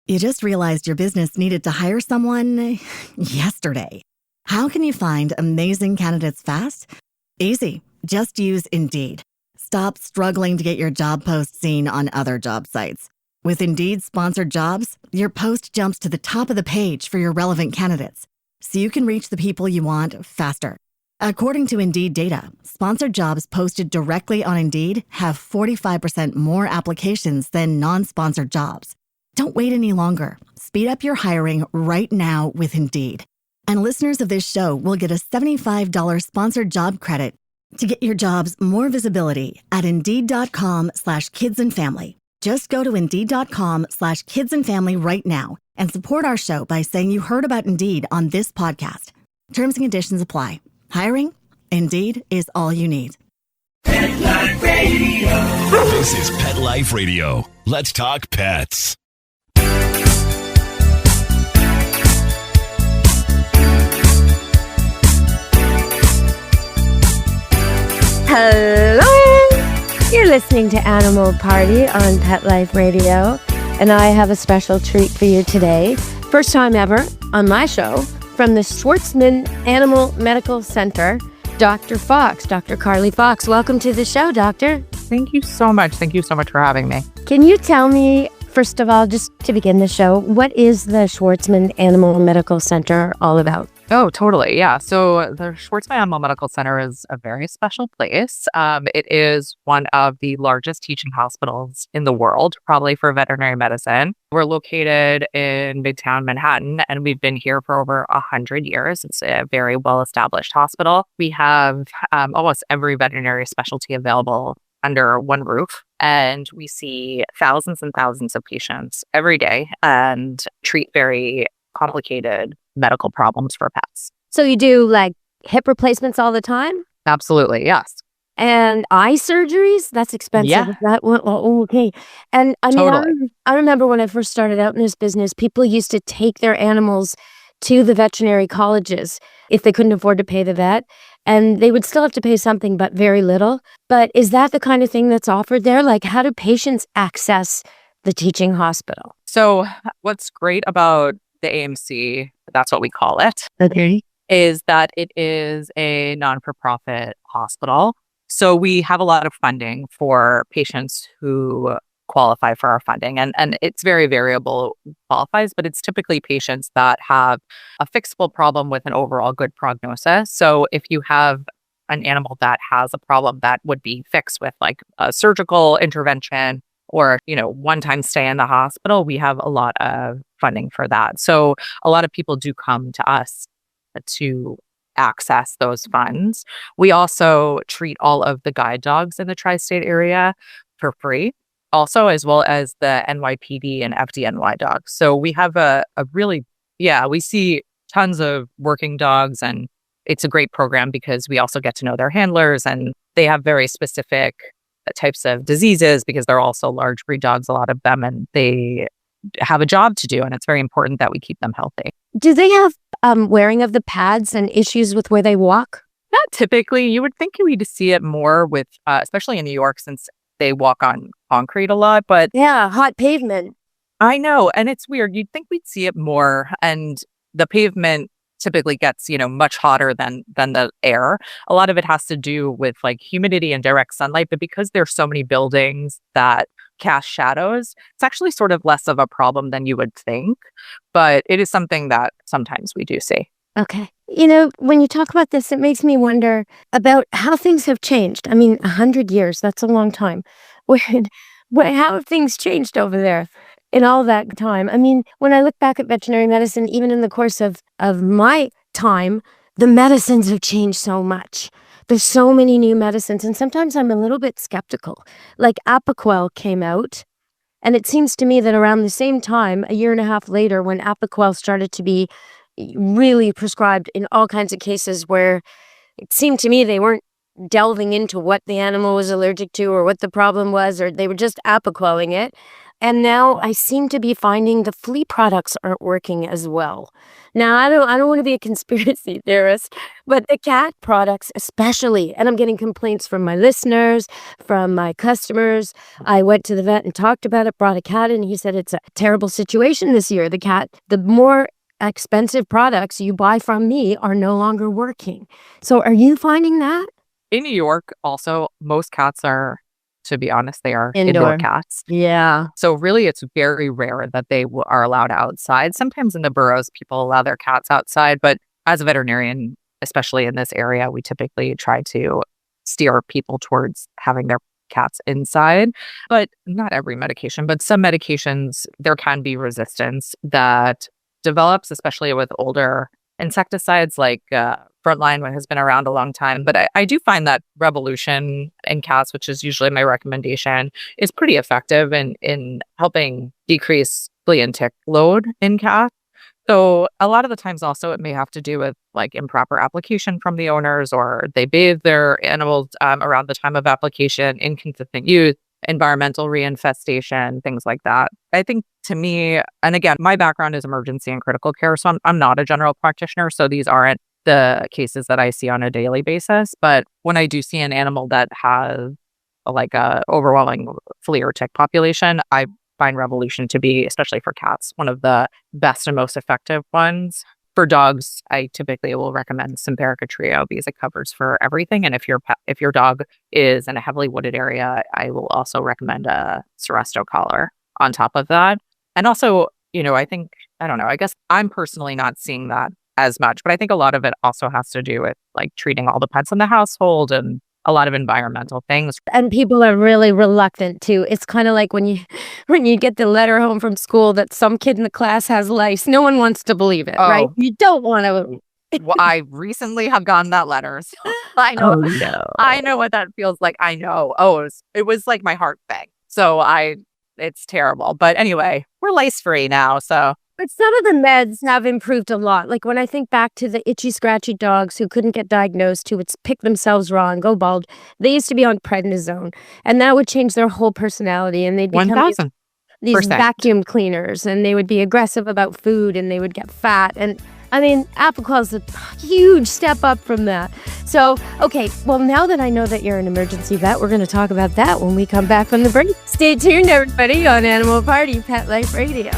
You just realized your business needed to hire someone yesterday. How can you find amazing candidates fast? Easy. Just use Indeed. Stop struggling to get your job post seen on other job sites. With Indeed sponsored jobs, your post jumps to the top of the page for your relevant candidates, so you can reach the people you want faster. According to Indeed data, sponsored jobs posted directly on Indeed have 45% more applications than non-sponsored jobs. Don't wait any longer. Speed up your hiring right now with Indeed. And listeners of this show will get a $75 sponsored job credit to get your jobs more visibility at Indeed.com/kidsandfamily. Just go to Indeed.com/kidsandfamily right now and support our show by saying you heard about Indeed on this podcast. Terms and conditions apply. Hiring? Indeed is all you need. Pet Life Radio. This is Pet Life Radio. Let's talk pets. Hello! You're listening to Animal Party on Pet Life Radio, and I have a special treat for you today. First time ever on my show from the Schwarzman Animal Medical Center, Dr. Fox, Dr. Carly Fox. Welcome to the show, Doctor. Thank you so much. Thank you so much for having me. Can you tell me, first of all, just to begin the show, what is the Schwarzman Animal Medical Center all about? Oh, totally. Yeah. So the Schwarzman Animal Medical Center is a very special place. It is one of the largest teaching hospitals in the world, probably for veterinary medicine. We're located in Midtown Manhattan, and we've been here for over 100 years. It's a very well-established hospital. We have almost every veterinary specialty available under one roof, and we see thousands and thousands of patients every day and treat very complicated medical problems for pets. So you do like hip replacements all the time? Absolutely, yes. And eye surgeries? That's expensive. Yeah. That one, oh, okay. And I mean, Totally. I remember when I first started out in this business, people used to take their animals to the veterinary colleges if they couldn't afford to pay the vet. And they would still have to pay something, but very little. But is that the kind of thing that's offered there? Like, how do patients access the teaching hospital? So what's great about the AMC, that's what we call it, Okay. is that it is a non-for-profit hospital. So we have a lot of funding for patients who qualify for our funding. And it's very variable who qualifies, but it's typically patients that have a fixable problem with an overall good prognosis. So if you have an animal that has a problem that would be fixed with like a surgical intervention or, one-time stay in the hospital, we have a lot of funding for that. So a lot of people do come to us to access those funds. We also treat all of the guide dogs in the tri-state area for free, also, as well as the NYPD and FDNY dogs. So we have a really, we see tons of working dogs, and it's a great program because we also get to know their handlers, and they have very specific types of diseases because they're also large breed dogs, a lot of them, and they have a job to do, and it's very important that we keep them healthy. Do they have wearing of the pads and issues with where they walk? Not typically. You would think we'd see it more with, especially in New York, since they walk on concrete a lot, but Yeah, hot pavement. I know, and it's weird. You'd think we'd see it more, and the pavement typically gets, much hotter than the air. A lot of it has to do with like humidity and direct sunlight, but because there's so many buildings that cast shadows, it's actually sort of less of a problem than you would think, but it is something that sometimes we do see. Okay. When you talk about this, it makes me wonder about how things have changed. I mean, 100 years, that's a long time. How have things changed over there in all that time? I mean, when I look back at veterinary medicine, even in the course of my time, the medicines have changed so much. There's so many new medicines, and sometimes I'm a little bit skeptical. Like Apoquel came out, and it seems to me that around the same time, a year and a half later, when Apoquel started to be really prescribed in all kinds of cases where it seemed to me they weren't delving into what the animal was allergic to or what the problem was, or they were just Apoqueling it. And now I seem to be finding the flea products aren't working as well. Now, I don't want to be a conspiracy theorist, but the cat products especially, and I'm getting complaints from my listeners, from my customers. I went to the vet and talked about it, brought a cat in. He said it's a terrible situation this year. The more expensive products you buy from me are no longer working. So are you finding that? In New York, also, most cats are, to be honest, they are indoor cats. Yeah. So really, it's very rare that they are allowed outside. Sometimes in the boroughs, people allow their cats outside. But as a veterinarian, especially in this area, we typically try to steer people towards having their cats inside. But not every medication, but some medications, there can be resistance that develops, especially with older insecticides like Frontline has been around a long time. But I do find that Revolution in cats, which is usually my recommendation, is pretty effective in helping decrease flea and tick load in cats. So a lot of the times also it may have to do with like improper application from the owners, or they bathe their animals around the time of application, inconsistent use, environmental reinfestation, things like that. I think to me, and again, my background is emergency and critical care, so I'm not a general practitioner, so these aren't the cases that I see on a daily basis. But when I do see an animal that has like a overwhelming flea or tick population, I find Revolution to be, especially for cats, one of the best and most effective ones. For dogs, I typically will recommend Simparica Trio because it covers for everything. And if your dog is in a heavily wooded area, I will also recommend a Seresto collar on top of that. And also, I guess I'm personally not seeing that as much, but I think a lot of it also has to do with like treating all the pets in the household and a lot of environmental things. And people are really reluctant to. It's kind of like when you get the letter home from school that some kid in the class has lice. No one wants to believe it, right? You don't want to. Well, I recently have gotten that letter. So I know. Oh, no. I know what that feels like. I know. It was like my heart thing. So it's terrible. But anyway, we're lice free now. So. But some of the meds have improved a lot. Like when I think back to the itchy, scratchy dogs who couldn't get diagnosed, who would pick themselves raw and go bald, they used to be on prednisone. And that would change their whole personality. And they'd become 1,000%. These vacuum cleaners. And they would be aggressive about food and they would get fat. And I mean, Apoquel is a huge step up from that. So, okay, well, now that I know that you're an emergency vet, we're going to talk about that when we come back from the break. Stay tuned, everybody, on Animal Party Pet Life Radio.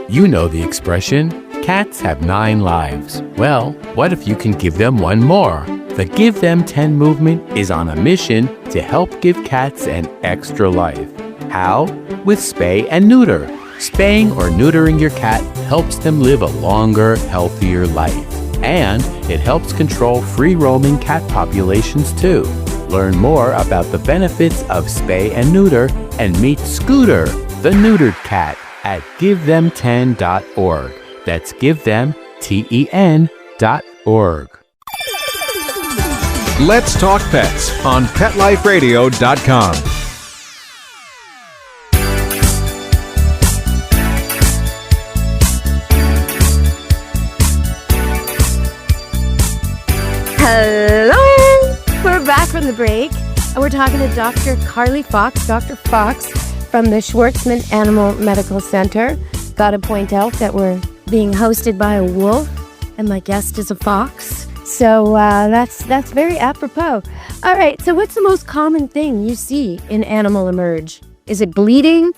You know the expression, cats have 9 lives. Well, what if you can give them one more? The Give Them 10 movement is on a mission to help give cats an extra life. How? With spay and neuter. Spaying or neutering your cat helps them live a longer, healthier life. And it helps control free-roaming cat populations too. Learn more about the benefits of spay and neuter and meet Scooter, the neutered cat, at GiveThem10.org. That's GiveThem10.org. Let's Talk Pets on PetLifeRadio.com. Hello! We're back from the break, and we're talking to Dr. Carly Fox, Dr. Fox, from the Schwarzman Animal Medical Center. Got to point out that we're being hosted by a wolf, and my guest is a fox. So that's very apropos. All right, so what's the most common thing you see in animal emerge? Is it bleeding?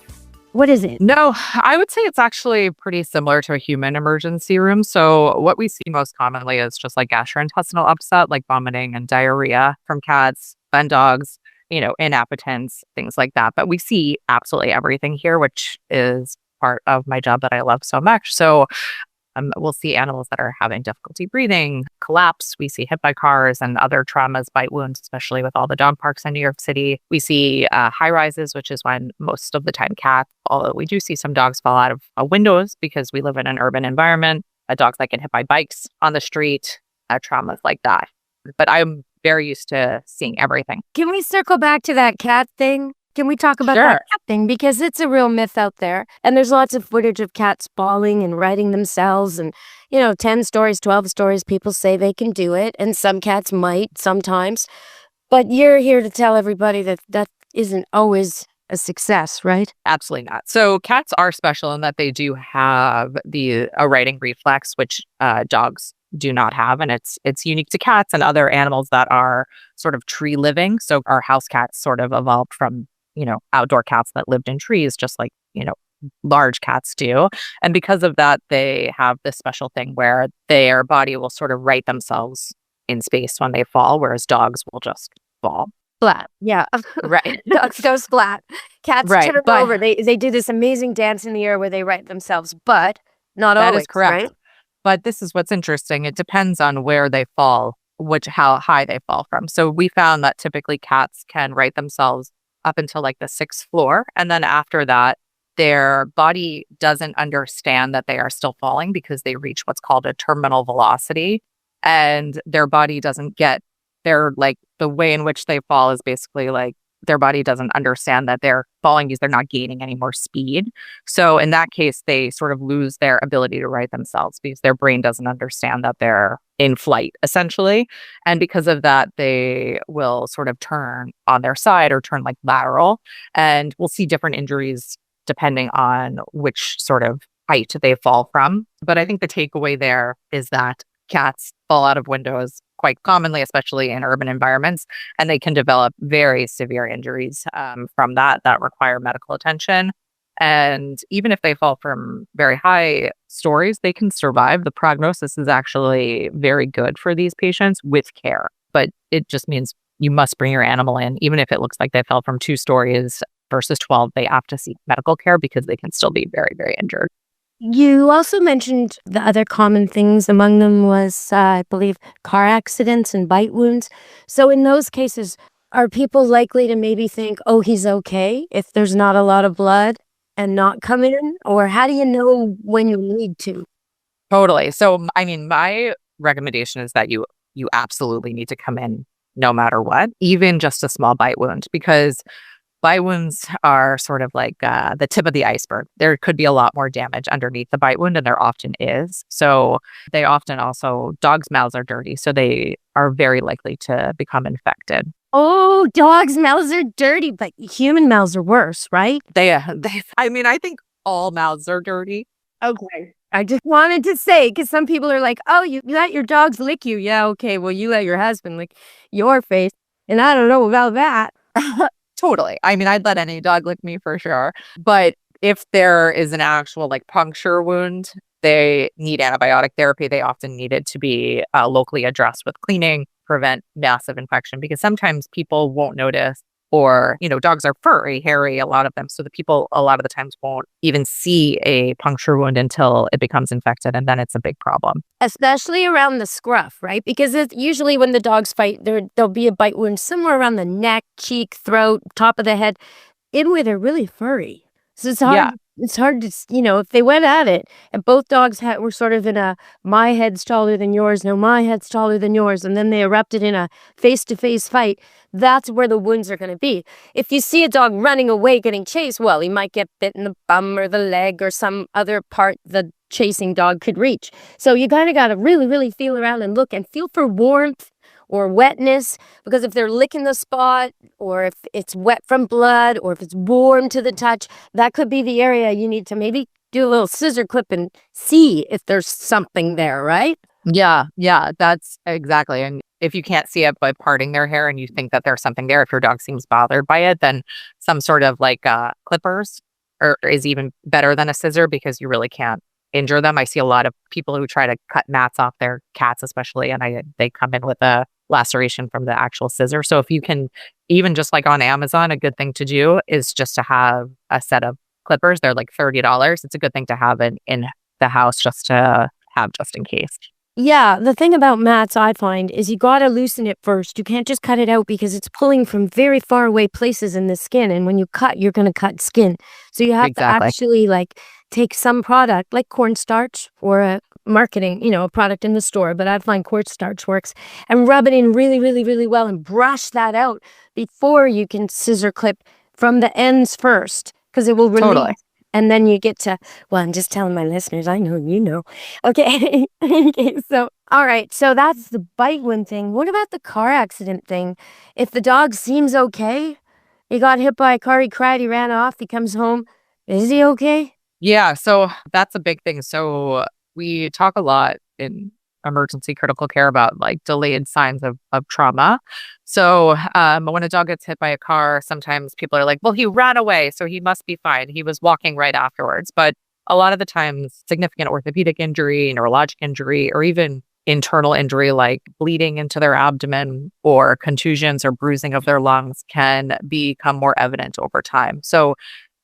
What is it? No, I would say it's actually pretty similar to a human emergency room. So what we see most commonly is just like gastrointestinal upset, like vomiting and diarrhea from cats and dogs, inappetence, things like that. But we see absolutely everything here, which is part of my job that I love so much. So we'll see animals that are having difficulty breathing, collapse. We see hit by cars and other traumas, bite wounds, especially with all the dog parks in New York City. We see high rises, which is when most of the time cats, although we do see some dogs fall out of windows because we live in an urban environment, dogs that get hit by bikes on the street, traumas like that. But I'm very used to seeing everything. Can we circle back to that cat thing? Can we talk about that cat thing? Because it's a real myth out there. And there's lots of footage of cats falling and righting themselves. And, 10 stories, 12 stories, people say they can do it. And some cats might sometimes. But you're here to tell everybody that that isn't always a success, right? Absolutely not. So cats are special in that they do have a righting reflex, which dogs do not have, and it's unique to cats and other animals that are sort of tree living. So our house cats sort of evolved from outdoor cats that lived in trees, just like large cats do. And because of that, they have this special thing where their body will sort of right themselves in space when they fall, whereas dogs will just fall. Flat. Yeah. Right. Dogs go flat. Cats Right, turn but- over. They do this amazing dance in the air where they right themselves, but not That always, is correct. right? But this is what's interesting. It depends on where they fall, how high they fall from. So we found that typically cats can right themselves up until like the 6th floor. And then after that, their body doesn't understand that they are still falling because they reach what's called a terminal velocity. And their body doesn't get the way in which they fall is basically like their body doesn't understand that they're falling because they're not gaining any more speed. So in that case, they sort of lose their ability to right themselves because their brain doesn't understand that they're in flight, essentially. And because of that, they will sort of turn on their side or turn like lateral. And we'll see different injuries depending on which sort of height they fall from. But I think the takeaway there is that cats fall out of windows quite commonly, especially in urban environments, and they can develop very severe injuries from that require medical attention. And even if they fall from very high stories, they can survive. The prognosis is actually very good for these patients with care, but it just means you must bring your animal in, even if it looks like they fell from 2 stories versus 12, they have to seek medical care because they can still be very, very injured. You also mentioned the other common things. Among them was, I believe, car accidents and bite wounds. So in those cases, are people likely to maybe think, oh, he's okay if there's not a lot of blood and not come in? Or how do you know when you need to? Totally. So, I mean, my recommendation is that you absolutely need to come in no matter what, even just a small bite wound, because bite wounds are sort of like the tip of the iceberg. There could be a lot more damage underneath the bite wound, and there often is. So they often also, dogs' mouths are dirty, so they are very likely to become infected. Oh, dogs' mouths are dirty, but human mouths are worse, right? I mean, I think all mouths are dirty. Okay. I just wanted to say, because some people are like, oh, you let your dogs lick you. Yeah, okay, well, you let your husband lick your face. And I don't know about that. Totally. I mean, I'd let any dog lick me for sure. But if there is an actual like puncture wound, they need antibiotic therapy. They often need it to be locally addressed with cleaning, prevent massive infection, because sometimes people won't notice, or, dogs are furry, hairy, a lot of them. So the people a lot of the times won't even see a puncture wound until it becomes infected. And then it's a big problem. Especially around the scruff, right? Because it's usually when the dogs fight, there'll be a bite wound somewhere around the neck, cheek, throat, top of the head, in where they're really furry. So it's hard. Yeah. It's hard to, if they went at it and both dogs were sort of in a, my head's taller than yours, no, my head's taller than yours, and then they erupted in a face-to-face fight, that's where the wounds are going to be. If you see a dog running away getting chased, well, he might get bit in the bum or the leg or some other part the chasing dog could reach. So you kind of got to really, really feel around and look and feel for warmth or wetness, because if they're licking the spot, or if it's wet from blood, or if it's warm to the touch, that could be the area you need to maybe do a little scissor clip and see if there's something there, right? Yeah, that's exactly. And if you can't see it by parting their hair and you think that there's something there, if your dog seems bothered by it, then some sort of like clippers is even better than a scissor, because you really can't injure them. I see a lot of people who try to cut mats off their cats, especially, and they come in with a laceration from the actual scissor. So if you can, even just like on Amazon, a good thing to do is just to have a set of clippers. They're like $30. It's a good thing to have in the house just to have just in case. Yeah, the thing about mats I find is you got to loosen it first. You can't just cut it out because it's pulling from very far away places in the skin. And when you cut, you're going to cut skin. So you have to actually like take some product like cornstarch or a marketing, a product in the store, but I find cornstarch works, and rub it in really, really, really well and brush that out before you can scissor clip from the ends first, because it will relieve. Totally. And then you get to, well, I'm just telling my listeners, I know you know. Okay. Okay. So, all right. So that's the bite one thing. What about the car accident thing? If the dog seems okay, he got hit by a car, he cried, he ran off, he comes home. Is he okay? Yeah, so that's a big thing. So we talk a lot in emergency critical care about like delayed signs of trauma. So when a dog gets hit by a car, sometimes people are like, well, he ran away, so he must be fine. He was walking right afterwards. But a lot of the times, significant orthopedic injury, neurologic injury, or even internal injury like bleeding into their abdomen or contusions or bruising of their lungs can become more evident over time. So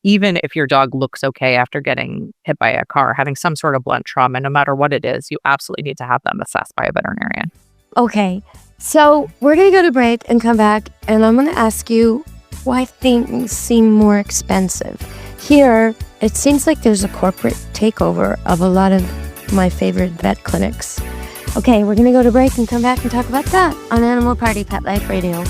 even if your dog looks okay after getting hit by a car, having some sort of blunt trauma, no matter what it is, you absolutely need to have them assessed by a veterinarian. Okay. So we're going to go to break and come back, and I'm going to ask you why things seem more expensive. Here, it seems like there's a corporate takeover of a lot of my favorite vet clinics. Okay, we're going to go to break and come back and talk about that on Animal Party Pet Life Radio.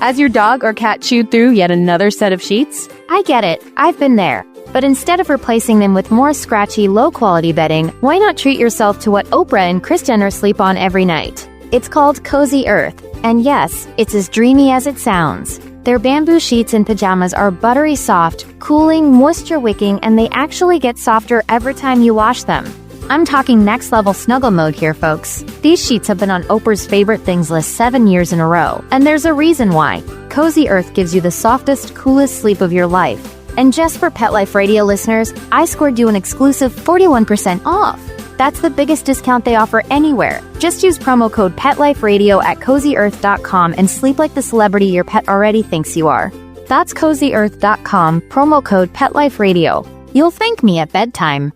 Has your dog or cat chewed through yet another set of sheets? I get it. I've been there. But instead of replacing them with more scratchy, low-quality bedding, why not treat yourself to what Oprah and Kris Jenner sleep on every night? It's called Cozy Earth. And yes, it's as dreamy as it sounds. Their bamboo sheets and pajamas are buttery soft, cooling, moisture-wicking, and they actually get softer every time you wash them. I'm talking next-level snuggle mode here, folks. These sheets have been on Oprah's favorite things list 7 years in a row, and there's a reason why. Cozy Earth gives you the softest, coolest sleep of your life. And just for Pet Life Radio listeners, I scored you an exclusive 41% off. That's the biggest discount they offer anywhere. Just use promo code PetLifeRadio at CozyEarth.com and sleep like the celebrity your pet already thinks you are. That's CozyEarth.com, promo code PetLifeRadio. You'll thank me at bedtime.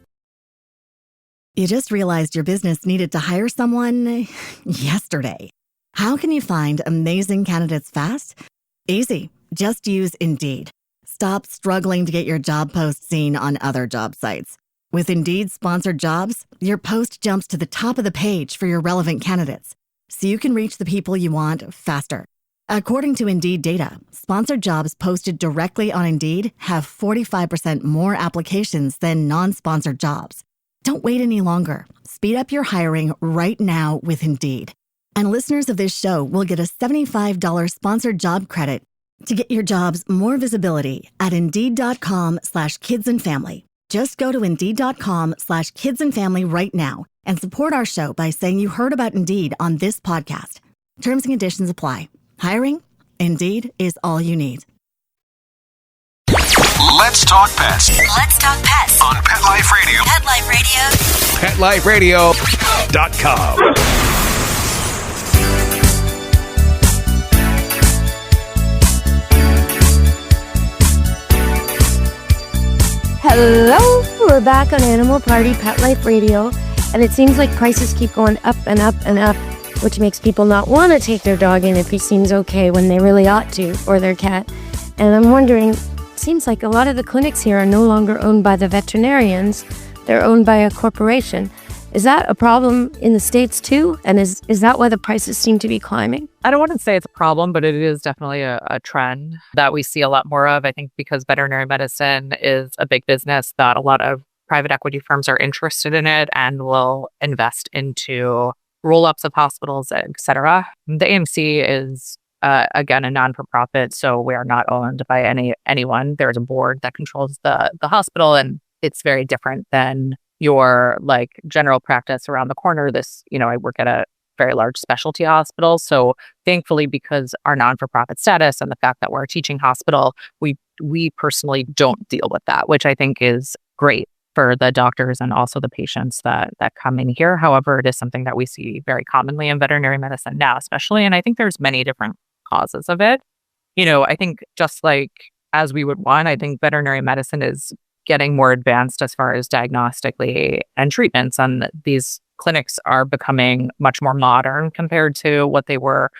You just realized your business needed to hire someone yesterday. How can you find amazing candidates fast? Easy. Just use Indeed. Stop struggling to get your job post seen on other job sites. With Indeed sponsored jobs, your post jumps to the top of the page for your relevant candidates, so you can reach the people you want faster. According to Indeed data, sponsored jobs posted directly on Indeed have 45% more applications than non-sponsored jobs. Don't wait any longer. Speed up your hiring right now with Indeed. And listeners of this show will get a $75 sponsored job credit to get your jobs more visibility at Indeed.com/kidsandfamily. Just go to Indeed.com/kidsandfamily right now and support our show by saying you heard about Indeed on this podcast. Terms and conditions apply. Hiring? Indeed is all you need. Let's talk pets Let's talk pets on Pet Life Radio. Pet Life Radio. PetLifeRadio.com. Hello, we're back on Animal Party Pet Life Radio, and it seems like prices keep going up and up and up, which makes people not want to take their dog in if he seems okay when they really ought to, or their cat. And I'm wondering, it seems like a lot of the clinics here are no longer owned by the veterinarians, they're owned by a corporation. Is that a problem in the States too? And is that why the prices seem to be climbing? I don't want to say it's a problem, but it is definitely a trend that we see a lot more of. I think because veterinary medicine is a big business that a lot of private equity firms are interested in it and will invest into roll-ups of hospitals, et cetera. The AMC is, again, a non-for-profit, so we are not owned by anyone. There's a board that controls the hospital, and it's very different than your like general practice around the corner. I work at a very large specialty hospital. So thankfully, because our non-for-profit status and the fact that we're a teaching hospital, we personally don't deal with that, which I think is great for the doctors and also the patients that come in here. However, it is something that we see very commonly in veterinary medicine now, especially. And I think there's many different causes of it. I think just like as we would want, I think veterinary medicine is getting more advanced as far as diagnostically and treatments. And these clinics are becoming much more modern compared to what they were,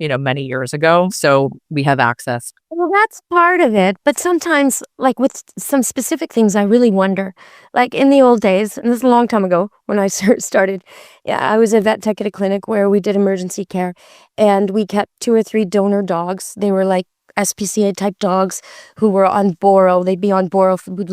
many years ago. So we have access. Well, that's part of it. But sometimes, like with some specific things, I really wonder. Like in the old days, and this is a long time ago when I started, I was a vet tech at a clinic where we did emergency care, and we kept 2 or 3 donor dogs. They were like SPCA type dogs who were on Boro. They'd be on Boro. We'd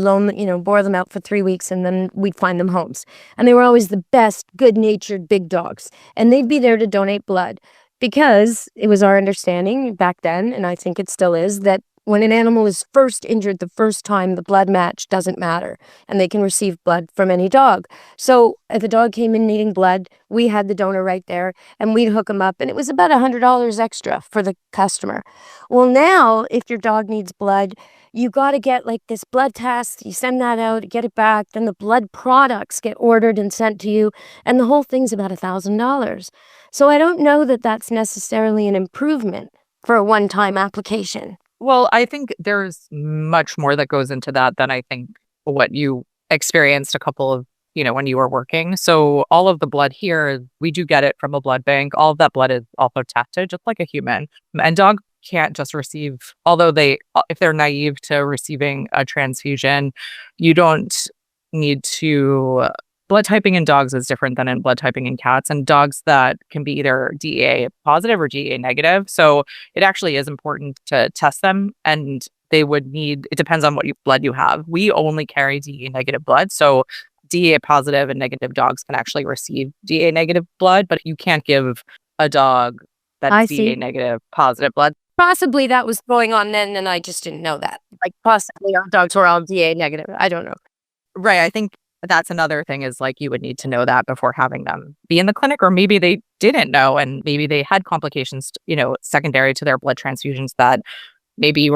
bore them out for 3 weeks, and then we'd find them homes. And they were always the best, good-natured big dogs. And they'd be there to donate blood because it was our understanding back then, and I think it still is, that when an animal is first injured the first time, the blood match doesn't matter, and they can receive blood from any dog. So if a dog came in needing blood, we had the donor right there, and we'd hook them up, and it was about $100 extra for the customer. Well, now, if your dog needs blood, you got to get like this blood test, you send that out, get it back, then the blood products get ordered and sent to you, and the whole thing's about $1,000. So I don't know that that's necessarily an improvement for a one-time application. Well, I think there's much more that goes into that than I think what you experienced a couple of, when you were working. So all of the blood here, we do get it from a blood bank. All of that blood is also tested just like a human. And dogs can't just receive, although if they're naive to receiving a transfusion, you don't need to. Blood typing in dogs is different than in blood typing in cats, and dogs that can be either DEA positive or DEA negative. So it actually is important to test them, and it depends on what blood you have. We only carry DEA negative blood. So DEA positive and negative dogs can actually receive DEA negative blood, but you can't give a dog that's DEA negative positive blood. Possibly that was going on then, and I just didn't know that. Like possibly our dogs were all DEA negative. I don't know. Right. I think that's another thing is you would need to know that before having them be in the clinic, or maybe they didn't know and maybe they had complications, secondary to their blood transfusions that maybe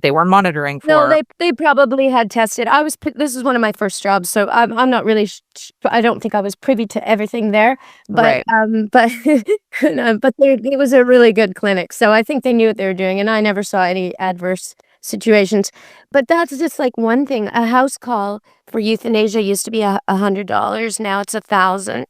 they were monitoring for. No, they probably had tested. This is one of my first jobs, so I'm not really. I don't think I was privy to everything there, but right. But it was a really good clinic, so I think they knew what they were doing, and I never saw any adverse situations. But that's just like one thing. A house call for euthanasia used to be $100. Now it's $1,000.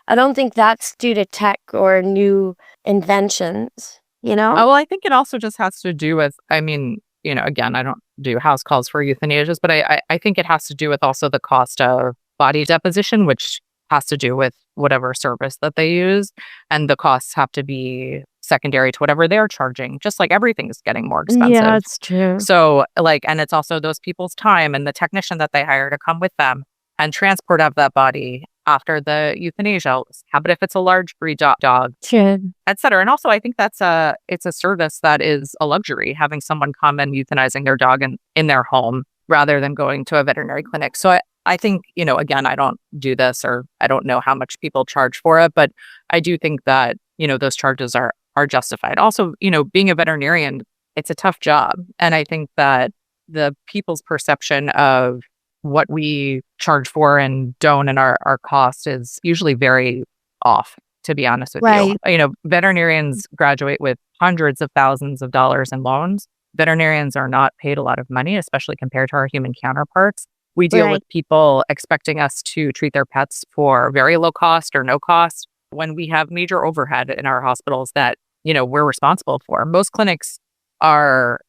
I don't think that's due to tech or new inventions, Oh, well, I think it also just has to do with, again, I don't do house calls for euthanasias, but I think it has to do with also the cost of body deposition, which has to do with whatever service that they use. And the costs have to be secondary to whatever they're charging, just like everything's getting more expensive. Yeah, that's true. So and it's also those people's time and the technician that they hire to come with them and transport of that body after the euthanasia. How about if it's a large breed dog, sure, et cetera. And also I think it's a service that is a luxury, having someone come and euthanizing their dog in their home rather than going to a veterinary clinic. So I think, again, I don't do this or I don't know how much people charge for it, but I do think that, those charges are justified. Also, being a veterinarian, it's a tough job. And I think that the people's perception of what we charge for and don't and our cost is usually very off, to be honest with you. Veterinarians graduate with hundreds of thousands of dollars in loans. Veterinarians are not paid a lot of money, especially compared to our human counterparts. We deal with people expecting us to treat their pets for very low cost or no cost when we have major overhead in our hospitals that, we're responsible for. Most clinics are,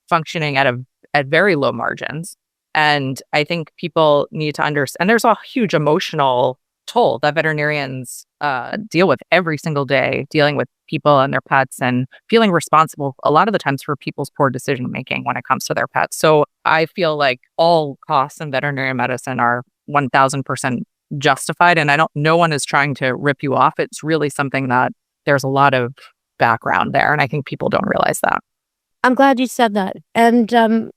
functioning at very low margins. And I think people need to understand, and there's a huge emotional toll that veterinarians deal with every single day, dealing with people and their pets and feeling responsible a lot of the times for people's poor decision making when it comes to their pets. So I feel like all costs in veterinary medicine are 1000% justified. And no one is trying to rip you off. It's really something that there's a lot of background there. And I think people don't realize that. I'm glad you said that. And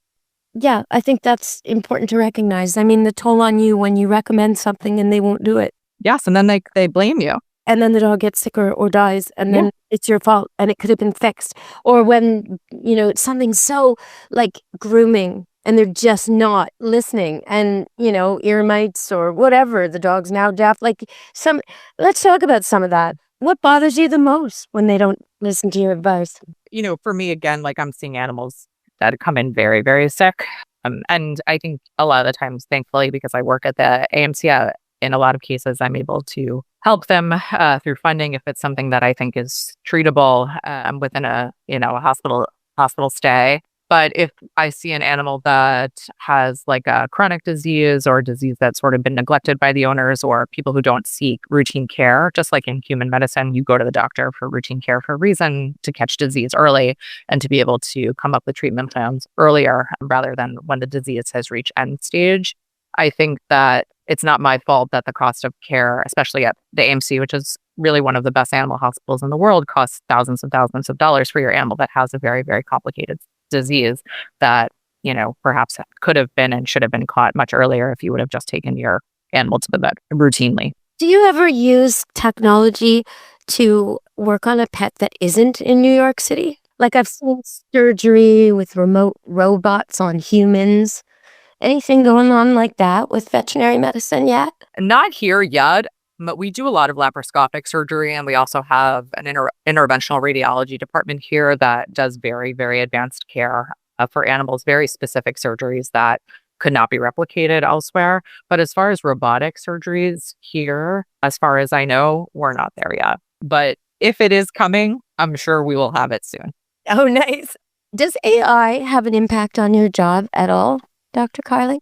yeah, I think that's important to recognize. I mean, the toll on you when you recommend something and they won't do it. Yes, and then they blame you. And then the dog gets sicker or dies, and then it's your fault, and it could have been fixed. Or when, it's something so like grooming, and they're just not listening, and, ear mites or whatever, the dog's now deaf. Let's talk about some of that. What bothers you the most when they don't listen to your advice? For me, again, I'm seeing animals that come in very, very sick. And I think a lot of the times, thankfully, because I work at the AMC, in a lot of cases, I'm able to help them through funding if it's something that I think is treatable within a hospital stay. But if I see an animal that has like a chronic disease or a disease that's sort of been neglected by the owners or people who don't seek routine care, just like in human medicine, you go to the doctor for routine care for a reason, to catch disease early and to be able to come up with treatment plans earlier rather than when the disease has reached end stage. I think that it's not my fault that the cost of care, especially at the AMC, which is really one of the best animal hospitals in the world, costs thousands of dollars for your animal that has a very, very complicated disease that, perhaps could have been and should have been caught much earlier if you would have just taken your animal to the vet routinely. Do you ever use technology to work on a pet that isn't in New York City? Like I've seen surgery with remote robots on humans. Anything going on like that with veterinary medicine yet? Not here yet, but we do a lot of laparoscopic surgery, and we also have an interventional radiology department here that does very, very advanced care for animals, very specific surgeries that could not be replicated elsewhere. But as far as robotic surgeries here, as far as I know, we're not there yet. But if it is coming, I'm sure we will have it soon. Oh, nice. Does AI have an impact on your job at all, Dr. Carly?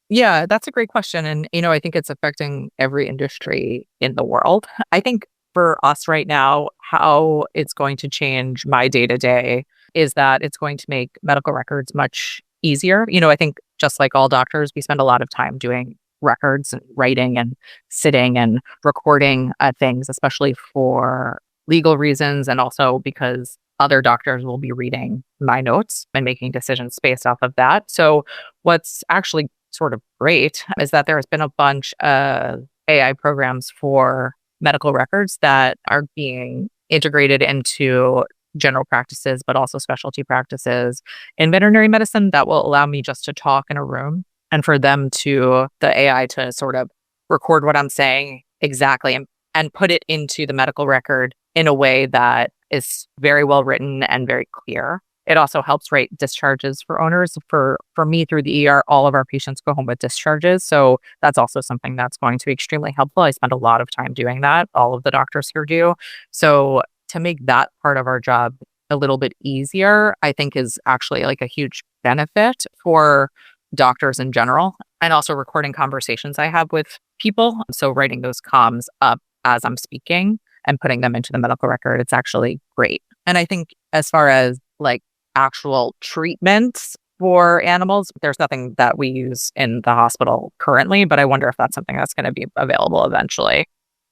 Yeah, that's a great question. And, I think it's affecting every industry in the world. I think for us right now, how it's going to change my day to day is that it's going to make medical records much easier. I think just like all doctors, we spend a lot of time doing records and writing and sitting and recording things, especially for legal reasons and also because other doctors will be reading my notes and making decisions based off of that. So what's actually sort of great is that there has been a bunch of AI programs for medical records that are being integrated into general practices, but also specialty practices in veterinary medicine that will allow me just to talk in a room and for the AI to sort of record what I'm saying exactly and put it into the medical record in a way that is very well written and very clear. It also helps write discharges for owners. For me, through the ER, all of our patients go home with discharges. So that's also something that's going to be extremely helpful. I spend a lot of time doing that. All of the doctors here do. So to make that part of our job a little bit easier, I think is actually like a huge benefit for doctors in general, and also recording conversations I have with people. So writing those comms up as I'm speaking and putting them into the medical record, it's actually great. And I think as far as like actual treatments for animals, there's nothing that we use in the hospital currently, but I wonder if that's something that's going to be available eventually.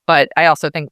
But I also think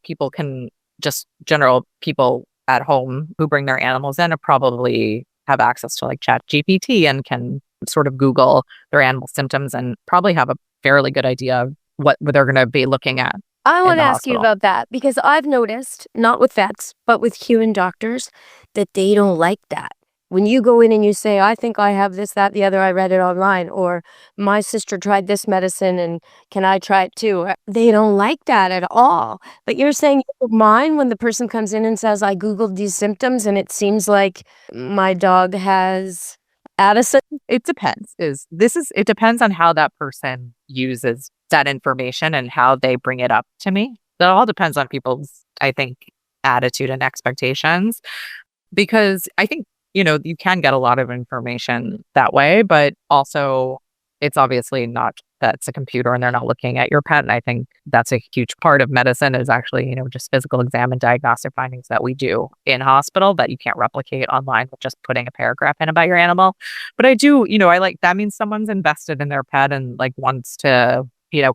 general people at home who bring their animals in probably have access to like ChatGPT and can sort of Google their animal symptoms and probably have a fairly good idea of what they're going to be looking at. I want to ask you about that because I've noticed, not with vets, but with human doctors, that they don't like that. When you go in and you say, I think I have this, that, the other, I read it online, or my sister tried this medicine and can I try it too? They don't like that at all. But you're saying you don't mind when the person comes in and says, I Googled these symptoms and it seems like my dog has Addison? It depends. It depends on how that person uses that information and how they bring it up to me. That all depends on people's, I think, attitude and expectations. Because I think, you can get a lot of information that way, but also it's obviously not that it's a computer and they're not looking at your pet. And I think that's a huge part of medicine is actually, just physical exam and diagnostic findings that we do in hospital that you can't replicate online with just putting a paragraph in about your animal. But I do, I like that means someone's invested in their pet and like wants to,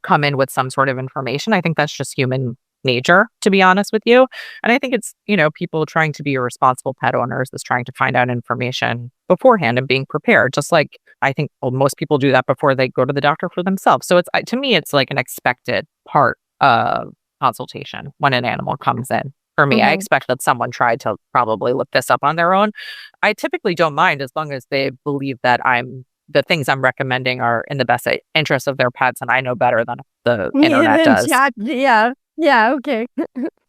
come in with some sort of information. I think that's just human nature, to be honest with you. And I think it's, people trying to be responsible pet owners is trying to find out information beforehand and being prepared, just like I think most people do that before they go to the doctor for themselves. So it's, to me, it's like an expected part of consultation when an animal comes in. For me, I expect that someone tried to probably look this up on their own. I typically don't mind as long as they believe that the things I'm recommending are in the best interest of their pets, and I know better than the internet does. Yeah, okay.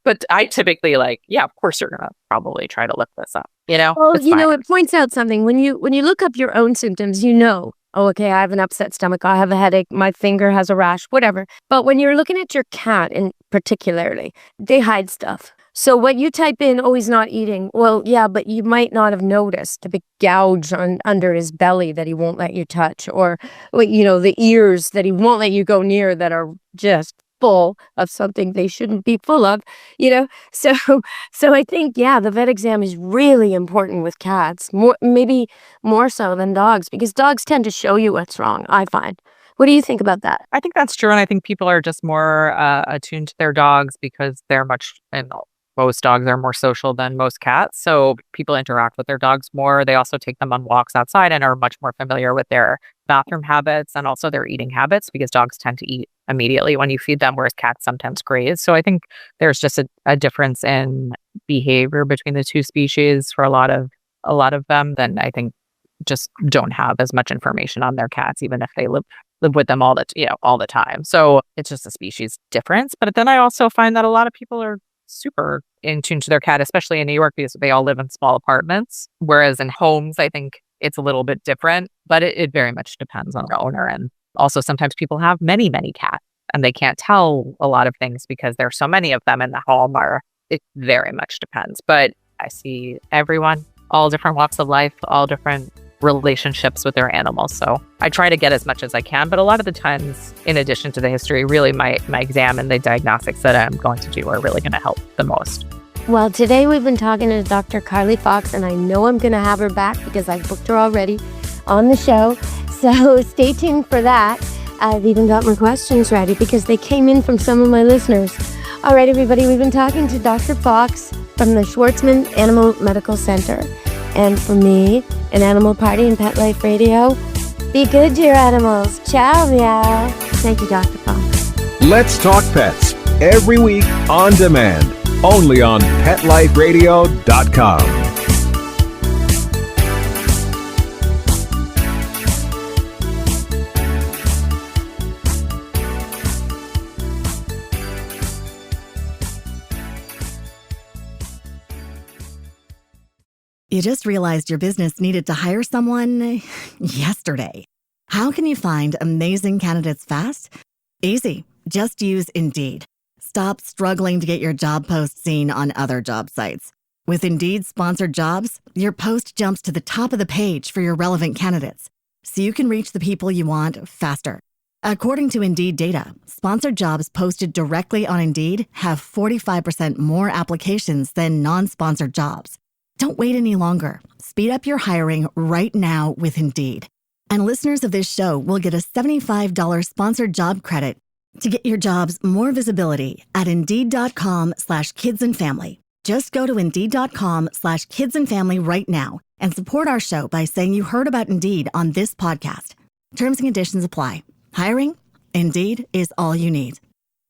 But I typically of course you're gonna probably try to look this up. Well, it points out something when you look up your own symptoms. Oh, okay, I have an upset stomach. I have a headache. My finger has a rash. Whatever. But when you're looking at your cat, and particularly, they hide stuff. So what you type in, oh, he's not eating. Well, yeah, but you might not have noticed the big gouge under his belly that he won't let you touch, or, the ears that he won't let you go near that are just full of something they shouldn't be full of, So, so I think, the vet exam is really important with cats, maybe more so than dogs, because dogs tend to show you what's wrong, I find. What do you think about that? I think that's true. And I think people are just more attuned to their dogs because most dogs are more social than most cats. So people interact with their dogs more. They also take them on walks outside and are much more familiar with their bathroom habits and also their eating habits, because dogs tend to eat immediately when you feed them, whereas cats sometimes graze. So I think there's just a difference in behavior between the two species for a lot of them. Then I think just don't have as much information on their cats, even if they live with them all the time. So it's just a species difference. But then I also find that a lot of people are super in tune to their cat, especially in New York, because they all live in small apartments. Whereas in homes, I think it's a little bit different, but it very much depends on the owner. And also sometimes people have many, many cats and they can't tell a lot of things because there's so many of them in the home, or it very much depends. But I see everyone, all different walks of life, all different relationships with their animals. So I try to get as much as I can, but a lot of the times, in addition to the history, really my exam and the diagnostics that I'm going to do are really going to help the most. Well, today we've been talking to Dr. Carly Fox, and I know I'm going to have her back because I've booked her already on the show. So stay tuned for that. I've even got my questions ready because they came in from some of my listeners. All right, everybody, we've been talking to Dr. Fox from the Schwarzman Animal Medical Center. And for me, an Animal Party and Pet Life Radio, be good to your animals. Ciao, meow. Thank you, Dr. Fox. Let's Talk Pets, every week on demand, only on PetLifeRadio.com. You just realized your business needed to hire someone yesterday. How can you find amazing candidates fast? Easy. Just use Indeed. Stop struggling to get your job post seen on other job sites. With Indeed sponsored jobs, your post jumps to the top of the page for your relevant candidates, so you can reach the people you want faster. According to Indeed data, sponsored jobs posted directly on Indeed have 45% more applications than non-sponsored jobs. Don't wait any longer. Speed up your hiring right now with Indeed. And listeners of this show will get a $75 sponsored job credit to get your jobs more visibility at Indeed.com/kidsandfamily. Just go to Indeed.com/kidsandfamily right now and support our show by saying you heard about Indeed on this podcast. Terms and conditions apply. Hiring? Indeed is all you need.